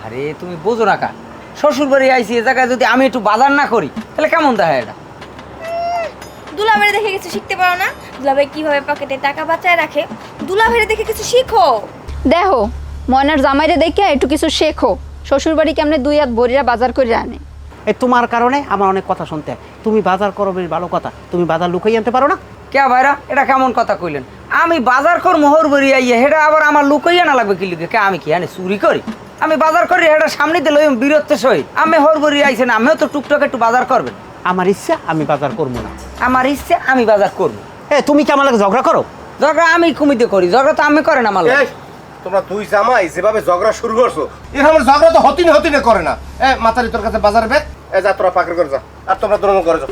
আরে তুমি বোঝো না কা, শ্বশুর বাড়ি আইছি এ জায়গায় যদি আমি একটু বাজার না করি তাহলে কেমন দেখায় এটা? দুলাভাইরে দেখে কিছু শিখতে পারো না? দুলাভাই কিভাবে পকেটে টাকা বাঁচায় রাখে, দুলাভাইরে দেখে কিছু শিখো। দেখো ময়নার জামাইরে দেখে একটু কিছু শেখো। শ্বশুর বাড়ি কেমনে দুই হাত বড়িরা বাজার করে আনে। এই তোমার কারণে আমার অনেক কথা শুনতে হয়। তুমি বাজার করো বেশ ভালো কথা, তুমি বাজার লুকাই আনতে পারো না? কে ভাইরা, এটা কেমন কথা কইলেন? আমি বাজার কর মোহর বাড়ি আইয়া হেটা আবার আমার লুকাইয়া না লাগবে কি লিখে? কে আমি কি আনে চুরি করি? আমি বাজার করি হেটা সামনে দিল বীরত্ব সহিত। আমি হর বাড়ি আইছেন, আমিও তো টুকটাক একটু বাজার করবেন। আমার ইচ্ছা আমি বাজার করবো না। আমার ইচ্ছে আমি বাজার করবো। তুমি কি আমার লাগে ঝগড়া করো? ঝগড়া আমি কুমিতে করি, ঝগড়া তো আমি করেন আমার লগে। তোমরা দুই জামাই যেভাবে ঝগড়া শুরু করছো, এরকম ঝগড়া তো হতিনে করে না। মাতারি তোর কাছে বাজার ব্যাগ, যা তোরা পাকড় করে যা, আর তোমরা দুজন করে যাও।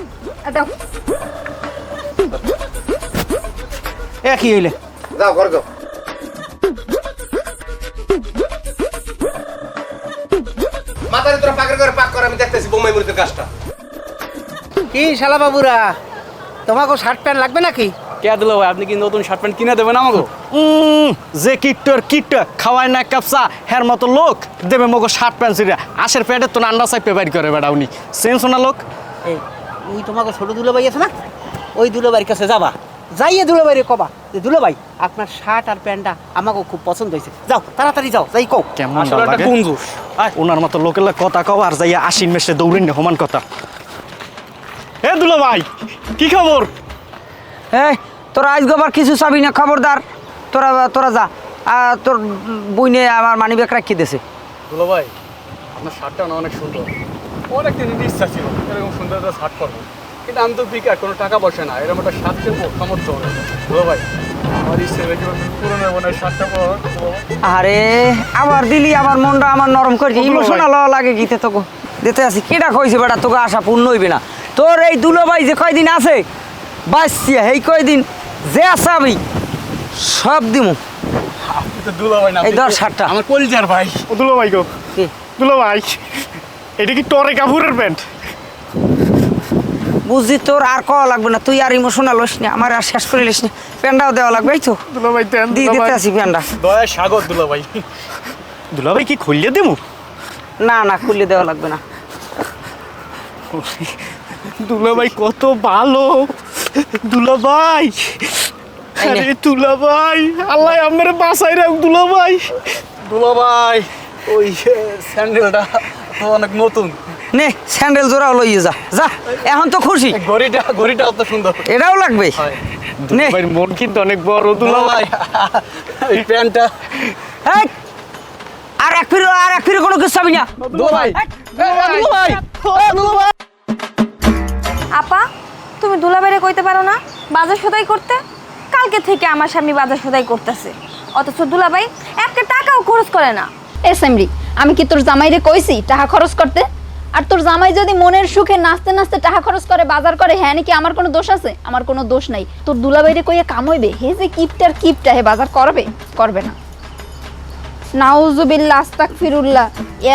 কি হইলে? যাও ঘরে যাও। মাতারি তোরা পাকড় করে পাক করে, আমি দেখতেছি বোমাই মুড়িতে কাজটা। কি শালা বাবুরা, তোমাকে শার্ট প্যান্ট লাগবে নাকি? কে দিল ভাই? আপনি কি নতুন শার্ট প্যান্ট কিনে দেবেন আমাকে? যে কিট খাওয়ায় না কাপসা হের মতো লোক দেবে মগো শার্ট প্যান্ট ছিঁড়ে আশের প্যান্টের তো আন্ডা চাই পেপার করে বেড়া উনি সেন্স না লোক। এই ওই তোমাকে ছোট দুলাভাই আছে না, ওই দুলাভাইয়ের কাছে যাবা, যাইয়ে দুলাভাইরে কবা যে দুলাভাই আপনার শার্ট আর প্যান্টটা আমাকে খুব পছন্দ হয়েছে, যাও তাড়াতাড়ি যাও, যাই কও। কেমন একটা কঞ্জুস ওনার মতো লোকের কথা কও আর যাইয়া আশিন মেসে দৌড়েন না সমান কথা। এ দুলা ভাই কি খবর? এই তোরা আজ গোবার কিছু চাবি না, খবরদার। তোরা যা, তোর বইনে আমার মানি ব্যাগ রাখি দিয়েছে। দুলা ভাই আপনার শার্টটা না অনেক সুন্দর, অনেক দিনের ইচ্ছা ছিল এরকম সুন্দর একটা শার্ট করবো, কিন্তু আমি তো বিকার কোনো টাকা পয়সা না, এরকম একটা শার্ট কিনবো সামর্থ্য হবে। দুলা ভাই আমার ইচ্ছে পুরোনো মনে শার্টটা পাওয়া। আরে আবার দিলি, আমার মনটা আমার নরম করে ইমোশনাল লাগে গীতে তোকে দিতে আসি। কেটা কইছে বেটা তোকে আশা পূর্ণ হইবে না? তোর এই দুলো ভাই যে কয়দিন আছে বাঁচছিয়া, এই কয়দিন যে আসাবি সব দিমু। দুলা ভাই না এই ধর শার্টটা আমার কলিজার ভাই। ও দুলা ভাই গো, কি? দুলা ভাই এটা কি টরে কাপুরের প্যান্ট? বুঝছি, তোর আর কওয়া লাগবে না, তুই আর ইমোশনাল হইস না, আমার আর শেষ করে লিস না। প্যান্ডাও দেওয়া লাগবে, এই তো দুলা ভাই দেন, দিয়ে দিতে আসি প্যান্ডা। দয়া সাগর দুলা ভাই। দুলা ভাই কি খুললে দেবো? না না, খুললে দেওয়া লাগবে না। দুলা ভাই কত ভালো, দুলা ভাই। আরে দুলা ভাই আল্লাহ আমার বাঁচাই রাখ দুলা ভাই। দুলা ভাই ওই স্যান্ডেলটা তো অনেক নতুন, নে স্যান্ডেল জোড়াও লইয়ে যা, যা এখন তো খুশি। ঘড়িটা অত সুন্দর, এটাও লাগবে। দুলা ভাইয়ের মন কিন্তু অনেক বড় দুলা ভাই। এই প্যান্টটা এই, আর এক ফিরে কোনো কিছু চাবি না। দুলা ভাই, দুলা ভাই, দুলা ভাই। আপা, তুমি দুলাভাইরে কইতে পারো না বাজার সদাই করতে? কালকে থেকে আমার স্বামী বাজার সদাই করতেছে, অথচ দুলাভাই একটা টাকাও খরচ করে না। এ সেমরি, আমি কি তোর জামাইরে কইছি টাকা খরচ করতে? আর তোর জামাই যদি মনের সুখে নাচতে নাচতে টাকা খরচ করে বাজার করে, হ্যাঁ নাকি আমার কোনো দোষ আছে? আমার কোনো দোষ নাই। তোর দুলাভাইরে কইয়া কাম হইবে? হে যে কিপটা হে বাজার করবে না। নাউজুবিল্লাহ আস্তাগফিরুল্লাহ।